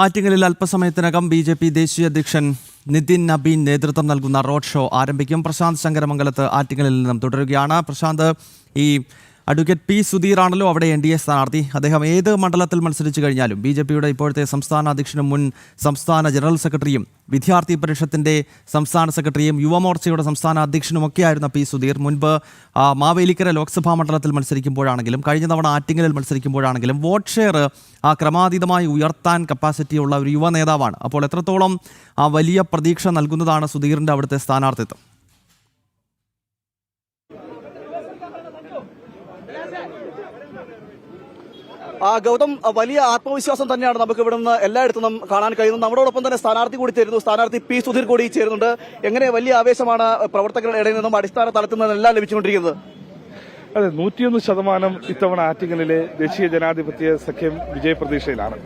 ആറ്റിങ്ങലിൽ അല്പസമയത്തിനകം ബി.ജെ.പി. ദേശീയ അധ്യക്ഷൻ നിതിൻ നബീൻ നേതൃത്വം നൽകുന്ന റോഡ് ഷോ ആരംഭിക്കും. പ്രശാന്ത് ശങ്കരമംഗലത്ത് ആറ്റിങ്ങലിൽ നിന്നും തുടരുകയാണ്. പ്രശാന്ത്, ഈ അഡ്വക്കേറ്റ് പി സുധീർ ആണല്ലോ അവിടെ NDA സ്ഥാനാർത്ഥി. അദ്ദേഹം ഏത് മണ്ഡലത്തിൽ മത്സരിച്ചു കഴിഞ്ഞാലും ബി.ജെ.പിയുടെ ഇപ്പോഴത്തെ സംസ്ഥാന അധ്യക്ഷനും മുൻ സംസ്ഥാന ജനറൽ സെക്രട്ടറിയും വിദ്യാർത്ഥി പരിഷത്തിന്റെ സംസ്ഥാന സെക്രട്ടറിയും യുവമോർച്ചയുടെ സംസ്ഥാന അധ്യക്ഷനുമൊക്കെയായിരുന്ന പി സുധീർ മുൻപ് മാവേലിക്കര ലോക്സഭാ മണ്ഡലത്തിൽ മത്സരിക്കുമ്പോഴാണെങ്കിലും കഴിഞ്ഞ തവണ ആറ്റിങ്ങലിൽ മത്സരിക്കുമ്പോഴാണെങ്കിലും വോട്ട് ഷെയർ ക്രമാതീതമായി ഉയർത്താൻ കപ്പാസിറ്റിയുള്ള ഒരു യുവ നേതാവാണ്. അപ്പോൾ എത്രത്തോളം വലിയ പ്രതീക്ഷ നൽകുന്നതാണ് സുധീറിന്റെ അവിടുത്തെ സ്ഥാനാർത്ഥിത്വം? ഗൗതം, വലിയ ആത്മവിശ്വാസം തന്നെയാണ് നമുക്ക് ഇവിടെ നിന്ന് എല്ലായിടത്തും കാണാൻ കഴിയുന്നത്. നമ്മളോടൊപ്പം തന്നെ സ്ഥാനാർത്ഥി കൂടി ചേരുന്നു. സ്ഥാനാർത്ഥി പി സുധീർ കൂടി ചേരുന്നുണ്ട്. എങ്ങനെ വലിയ ആവേശമാണ് പ്രവർത്തകരുടെ ഇടയിൽ നിന്നും അടിസ്ഥാന തലത്തിൽ നിന്നെല്ലാം ലഭിച്ചുകൊണ്ടിരിക്കുന്നത്? അതെ, 101% ഇത്തവണ ആറ്റിങ്ങലിലെ ദേശീയ ജനാധിപത്യ സഖ്യം വിജയപ്രതീക്ഷയിലാണ്.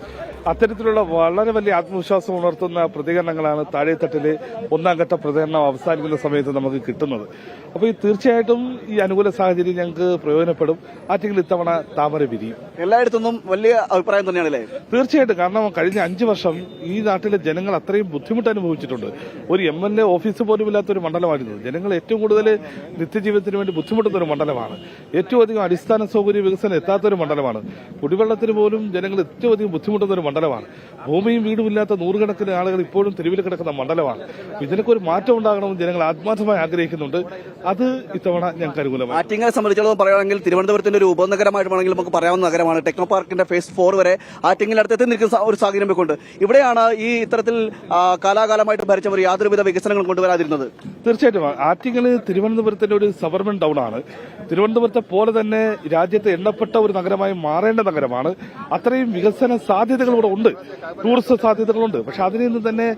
അത്തരത്തിലുള്ള വളരെ വലിയ ആത്മവിശ്വാസം ഉണർത്തുന്ന പ്രതികരണങ്ങളാണ് താഴെത്തട്ടിലെ ഒന്നാം ഘട്ട പ്രതികരണം അവസാനിക്കുന്ന സമയത്ത് നമുക്ക് കിട്ടുന്നത്. അപ്പോൾ തീർച്ചയായിട്ടും ഈ അനുകൂല സാഹചര്യം ഞങ്ങൾക്ക് പ്രയോജനപ്പെടും. ആറ്റിങ്ങൽ ഇത്തവണ താമര വിരിയും. എല്ലായിടത്തും വലിയ അഭിപ്രായം തന്നെയാണല്ലേ? തീർച്ചയായിട്ടും. കാരണം കഴിഞ്ഞ 5 വർഷം ഈ നാട്ടിലെ ജനങ്ങൾ അത്രയും ബുദ്ധിമുട്ട് അനുഭവിച്ചിട്ടുണ്ട്. ഒരു MLA ഓഫീസ് പോലും ഇല്ലാത്തൊരു മണ്ഡലമായിരുന്നു. ജനങ്ങൾ ഏറ്റവും കൂടുതൽ നിത്യജീവിതത്തിന് വേണ്ടി ബുദ്ധിമുട്ടുന്ന ഒരു മണ്ഡലമാണ്. ഏറ്റവും അധികം അടിസ്ഥാന സൗകര്യ വികസനം എത്താത്തൊരു മണ്ഡലമാണ്. കുടിവെള്ളത്തിന് പോലും ജനങ്ങൾ ഏറ്റവും അധികം ബുദ്ധിമുട്ടുന്ന ഒരു മണ്ഡലമാണ്. ഭൂമിയും വീടും ഇല്ലാത്ത നൂറുകണക്കിന് ആളുകൾ ഇപ്പോഴും തെരുവിൽ കിടക്കുന്ന മണ്ഡലമാണ്. ഇതിനൊക്കെ ഒരു മാറ്റം ഉണ്ടാകണമെന്ന് ജനങ്ങൾ ആത്മാർത്ഥമായി ആഗ്രഹിക്കുന്നുണ്ട്. അത് ഇത്തവണ ഞങ്ങൾക്ക് അനുകൂലമാണ്. ആറ്റിങ്ങലെ സംബന്ധിച്ചിടത്തോളം പറയുകയാണെങ്കിൽ തിരുവനന്തപുരത്തിന്റെ ഒരു ഉപനഗരമായിട്ട് വേണമെങ്കിൽ നമുക്ക് പറയാവുന്ന നഗരമാണ്. ടെക്നോ പാർക്കിന്റെ ഫേസ് 4 വരെ ആറ്റിങ്ങലിനടുത്ത് എത്തി നിൽക്കുന്ന ഒരു സാഹചര്യം കൊണ്ട് ഇവിടെയാണ് ഈ ഇത്തരത്തിൽ കാലാകാലമായിട്ട് ഭരിച്ചവർ യാതൊരുവിധ വികസനങ്ങളും കൊണ്ടുവരാതിരുന്നത്. തീർച്ചയായിട്ടും ആറ്റിങ്ങൽ തിരുവനന്തപുരത്തിന്റെ ഒരു സബർബൻ ടൗൺ ആണ്. തിരുവനന്തപുരത്തെ പോലെ തന്നെ രാജ്യത്തെ എണ്ണപ്പെട്ട ഒരു നഗരമായി മാറേണ്ട നഗരമാണ്. അത്രയും വികസന സാധ്യതകൾ ഇവിടെ ഉണ്ട്, ടൂറിസ്റ്റ് സാധ്യതകളുണ്ട്. പക്ഷെ അതിൽ നിന്ന് തന്നെ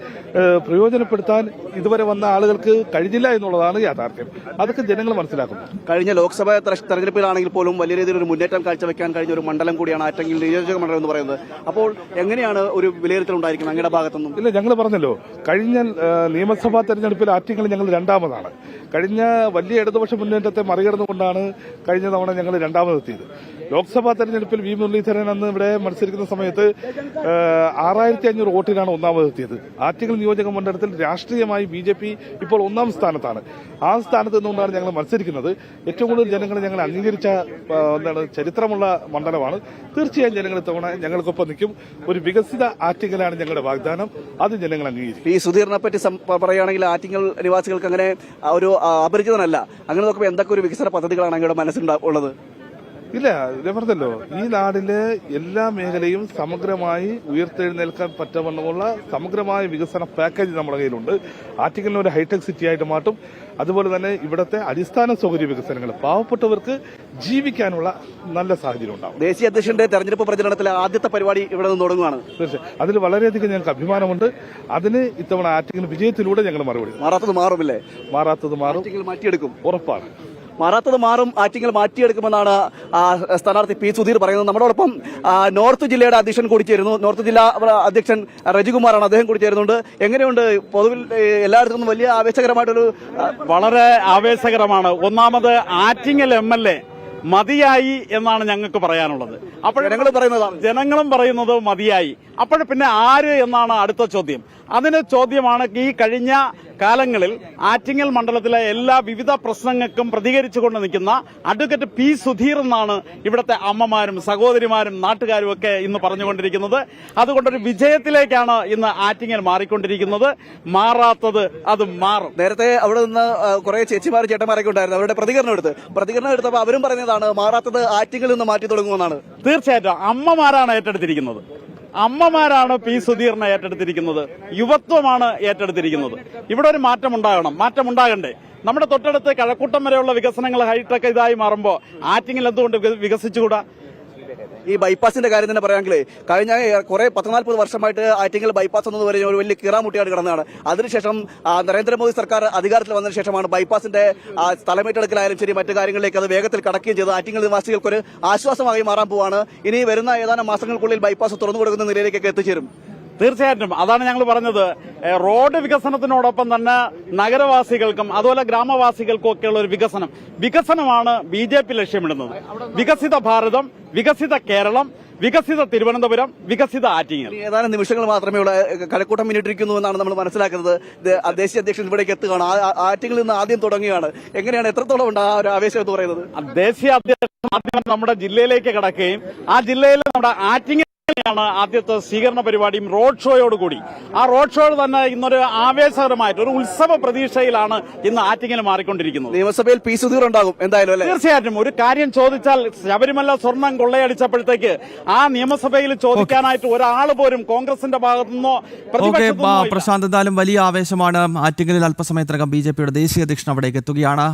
പ്രയോജനപ്പെടുത്താൻ ഇതുവരെ വന്ന ആളുകൾക്ക് കഴിഞ്ഞില്ല എന്നുള്ളതാണ് യാഥാർത്ഥ്യം. അതൊക്കെ ജനങ്ങൾ മനസ്സിലാക്കുന്നു. കഴിഞ്ഞ ലോക്സഭാ തെരഞ്ഞെടുപ്പിലാണെങ്കിൽ പോലും വലിയ രീതിയിൽ ഒരു മുന്നേറ്റം കാഴ്ചവെക്കാൻ കഴിഞ്ഞ ഒരു മണ്ഡലം കൂടിയാണ് ആറ്റിങ്ങൽ നിയോജക മണ്ഡലം എന്ന് പറയുന്നത്. അപ്പോൾ എങ്ങനെയാണ് ഒരു വിലയിരുത്തൽ ഉണ്ടായിരിക്കുന്നത് അങ്ങയുടെ ഭാഗത്തുനിന്നും? ഇല്ല, ഞങ്ങൾ പറഞ്ഞല്ലോ, കഴിഞ്ഞ നിയമസഭാ തെരഞ്ഞെടുപ്പിൽ ആറ്റിങ്ങൽ ഞങ്ങൾ രണ്ടാമതാണ്. കഴിഞ്ഞ വലിയ ഇടതുപക്ഷ മുന്നേറ്റത്തെ മറികടന്നുകൊണ്ടാണ് കഴിഞ്ഞ തവണ ഞങ്ങൾ രണ്ടാമതെത്തിയത്. ലോക്സഭാ തെരഞ്ഞെടുപ്പിൽ വി മുരളീധരൻ അന്ന് ഇവിടെ മത്സരിക്കുന്ന സമയത്ത് 6500 വോട്ടിനാണ് ഒന്നാമതെത്തിയത്. ആറ്റിങ്ങൽ നിയോജക മണ്ഡലത്തിൽ രാഷ്ട്രീയമായി BJP ഇപ്പോൾ 1ാം സ്ഥാനത്താണ്. ആ സ്ഥാനത്ത് നിന്നുകൊണ്ടാണ് ഞങ്ങൾ മത്സരിക്കുന്നത്. ഏറ്റവും കൂടുതൽ ജനങ്ങൾ ഞങ്ങൾ അംഗീകരിച്ച ചരിത്രമുള്ള മണ്ഡലമാണ്. തീർച്ചയായും ജനങ്ങൾ ഇത്തവണ ഞങ്ങൾക്കൊപ്പം നിൽക്കും. ഒരു വികസിത ആറ്റിങ്ങലാണ് ഞങ്ങളുടെ വാഗ്ദാനം. അത് ജനങ്ങൾ അംഗീകരിക്കും. ഈ സുധീറിനെ പറ്റി പറയുകയാണെങ്കിൽ ആറ്റിങ്ങൽ നിവാസികൾക്ക് അങ്ങനെ ഒരു അപരിചിതനല്ല. അങ്ങനെ നോക്കുമ്പോൾ എന്തൊക്കെ ഒരു വികസന പദ്ധതികളാണ് അങ്ങയുടെ മനസ്സിലുള്ളത്? ഇല്ല, ഇതേ പറഞ്ഞല്ലോ, ഈ നാടിലെ എല്ലാ മേഖലയും സമഗ്രമായി ഉയർത്തെഴുന്നേൽക്കാൻ പറ്റവണ്ണമുള്ള സമഗ്രമായ വികസന പാക്കേജ് നമ്മുടെ കയ്യിലുണ്ട്. ആറ്റിങ്ങലിനെ ഒരു ഹൈടെക് സിറ്റി ആയിട്ട് മാറ്റും. അതുപോലെ തന്നെ ഇവിടുത്തെ അടിസ്ഥാന സൗകര്യ വികസനങ്ങൾ പാവപ്പെട്ടവർക്ക് ജീവിക്കാനുള്ള നല്ല സാഹചര്യം ഉണ്ടാവും. ദേശീയ അധ്യക്ഷന്റെ തെരഞ്ഞെടുപ്പ് പ്രചരണത്തിലെ ആദ്യത്തെ പരിപാടി ഇവിടെ നിന്ന് തുടങ്ങുകയാണ്. തീർച്ചയായും അതിൽ വളരെയധികം ഞങ്ങൾക്ക് അഭിമാനമുണ്ട്. അതിന് ഇത്തവണ ആറ്റിങ്ങൽ വിജയത്തിലൂടെ ഞങ്ങൾ മറുപടി. മാറാത്തത് മാറുമില്ലേ? മാറാത്തത് മാറും, മാറ്റിയെടുക്കും, ഉറപ്പാണ്. മാറാത്തത് മാറും, ആറ്റിങ്ങൽ മാറ്റിയെടുക്കുമെന്നാണ് സ്ഥാനാർത്ഥി പി സുധീർ പറയുന്നത്. നമ്മളോടൊപ്പം നോർത്ത് ജില്ലയുടെ അധ്യക്ഷൻ കൂടി ചേരുന്നു. നോർത്ത് ജില്ലാ അധ്യക്ഷൻ രജികുമാറാണ്, അദ്ദേഹം കൂടി ചേരുന്നുണ്ട്. എങ്ങനെയുണ്ട് പൊതുവിൽ എല്ലായിടത്തും വലിയ ആവേശകരമായിട്ടൊരു? വളരെ ആവേശകരമാണ്. ഒന്നാമത് ആറ്റിങ്ങൽ MLA മതിയായി എന്നാണ് ഞങ്ങൾക്ക് പറയാനുള്ളത്. അപ്പോൾ ജനങ്ങളും പറയുന്നത് മതിയായി. അപ്പോൾ പിന്നെ ആര് എന്നാണ് അടുത്ത ചോദ്യം. അതിന് ചോദ്യമാണ് ഈ കഴിഞ്ഞ കാലങ്ങളിൽ ആറ്റിങ്ങൽ മണ്ഡലത്തിലെ എല്ലാ വിവിധ പ്രശ്നങ്ങൾക്കും പ്രതികരിച്ചുകൊണ്ട് നിൽക്കുന്ന അഡ്വക്കേറ്റ് പി സുധീർ എന്നാണ് ഇവിടുത്തെ അമ്മമാരും സഹോദരിമാരും നാട്ടുകാരും ഒക്കെ ഇന്ന് പറഞ്ഞുകൊണ്ടിരിക്കുന്നത്. അതുകൊണ്ടൊരു വിജയത്തിലേക്കാണ് ഇന്ന് ആറ്റിങ്ങൽ മാറിക്കൊണ്ടിരിക്കുന്നത്. മാറാത്തത് അത് മാറും. നേരത്തെ അവിടെ നിന്ന് കുറെ ചേച്ചിമാരും ചേട്ടന്മാരൊക്കെ ഉണ്ടായിരുന്നു. അവരുടെ പ്രതികരണം എടുത്തപ്പോൾ അവരും പറയുന്നതാണ് മാറാത്തത് ആറ്റിങ്ങൽ നിന്ന് മാറ്റി തുടങ്ങുമെന്നാണ്. തീർച്ചയായിട്ടും അമ്മമാരാണ് ഏറ്റെടുത്തിരിക്കുന്നത്. അമ്മമാരാണ് പി സുധീറിനെ ഏറ്റെടുത്തിരിക്കുന്നത്. യുവത്വമാണ് ഏറ്റെടുത്തിരിക്കുന്നത്. ഇവിടെ ഒരു മാറ്റം ഉണ്ടാകണ്ടേ? നമ്മുടെ തൊട്ടടുത്ത് കഴക്കൂട്ടം വരെയുള്ള വികസനങ്ങൾ ഹൈടെക് ഇതായി മാറുമ്പോൾ ആറ്റിങ്ങൽ എന്തുകൊണ്ട് വികസിച്ചുകൂടാ? ഈ ബൈപ്പാസിന്റെ കാര്യം തന്നെ പറയുകയാണെങ്കിൽ കഴിഞ്ഞ കുറെ 14 വർഷമായിട്ട് ആറ്റിങ്ങൽ ബൈപ്പാസ് എന്നത് വരെ ഒരു വലിയ കീറാമുട്ടിയാണ് കിടന്നതാണ്. അതിനുശേഷം നരേന്ദ്രമോദി സർക്കാർ അധികാരത്തിൽ വന്നതിന് ശേഷമാണ് ബൈപ്പാസിന്റെ സ്ഥലമേറ്റെടുക്കലായാലും ശരി മറ്റു കാര്യങ്ങളിലേക്ക് അത് വേഗത്തിൽ കടക്കുകയും ചെയ്ത് ആറ്റിങ്ങൽ നിവാസികൾക്ക് ഒരു ആശ്വാസമായി മാറാൻ പോവാണ്. ഇനി വരുന്ന ഏതാനും മാസങ്ങൾക്കുള്ളിൽ ബൈപ്പാസ് തുറന്നു കൊടുക്കുന്ന നിലയിലേക്കൊക്കെ എത്തിച്ചേരും. തീർച്ചയായിട്ടും അതാണ് ഞങ്ങൾ പറഞ്ഞത്. റോഡ് വികസനത്തിനോടൊപ്പം തന്നെ നഗരവാസികൾക്കും അതുപോലെ ഗ്രാമവാസികൾക്കും ഒക്കെയുള്ള ഒരു വികസനമാണ് BJP ലക്ഷ്യമിടുന്നത്. വികസിത ഭാരതം, വികസിത കേരളം, വികസിത തിരുവനന്തപുരം, വികസിത ആറ്റിങ്ങൽ. ഇനി ഏതാനും നിമിഷങ്ങൾ മാത്രമേ ഉള്ള കഴക്കൂട്ടം പിന്നിട്ടിരിക്കുന്നു എന്നാണ് നമ്മൾ മനസ്സിലാക്കുന്നത്. ദേശീയ അധ്യക്ഷൻ ഇവിടേക്ക് എത്തുകയാണ്. ആറ്റിങ്ങിൽ നിന്ന് ആദ്യം തുടങ്ങുകയാണ്. എങ്ങനെയാണ്, എത്രത്തോളം ഉണ്ട് ആ ഒരു ആവേശം എന്ന് പറയുന്നത്? ദേശീയ അധ്യക്ഷൻ ആദ്യം നമ്മുടെ ജില്ലയിലേക്ക് കടക്കുകയും ആ ജില്ലയിൽ നമ്മുടെ ആറ്റിങ്ങൽ ാണ് ആദ്യത്തെ സ്വീകരണ പരിപാടിയും റോഡ് ഷോയോടുകൂടി. ആ റോഡ് ഷോ തന്നെ ഇന്നൊരു ആവേശകരമായിട്ട് ഒരു ഉത്സവ പ്രതീക്ഷയിലാണ് ഇന്ന് ആറ്റിങ്ങൽ മാറിക്കൊണ്ടിരിക്കുന്നത്. നിയമസഭയിൽ പി സുധീർ ഉണ്ടാകും എന്തായാലും അല്ലേ? തീർച്ചയായിട്ടും. ഒരു കാര്യം ചോദിച്ചാൽ, ശബരിമല സ്വർണം കൊള്ളയടിച്ചപ്പോഴത്തേക്ക് ആ നിയമസഭയിൽ ചോദിക്കാനായിട്ട് ഒരാൾ പോലും കോൺഗ്രസിന്റെ ഭാഗത്തുനിന്നോ പ്രതിപക്ഷത്തുനിന്നോ പ്രശാന്ത്, എന്തായാലും വലിയ ആവേശമാണ്. ആറ്റിങ്ങലിൽ അല്പസമയത്തിനകം BJP യുടെ ദേശീയ അധ്യക്ഷൻ അവിടേക്ക് എത്തുകയാണ്.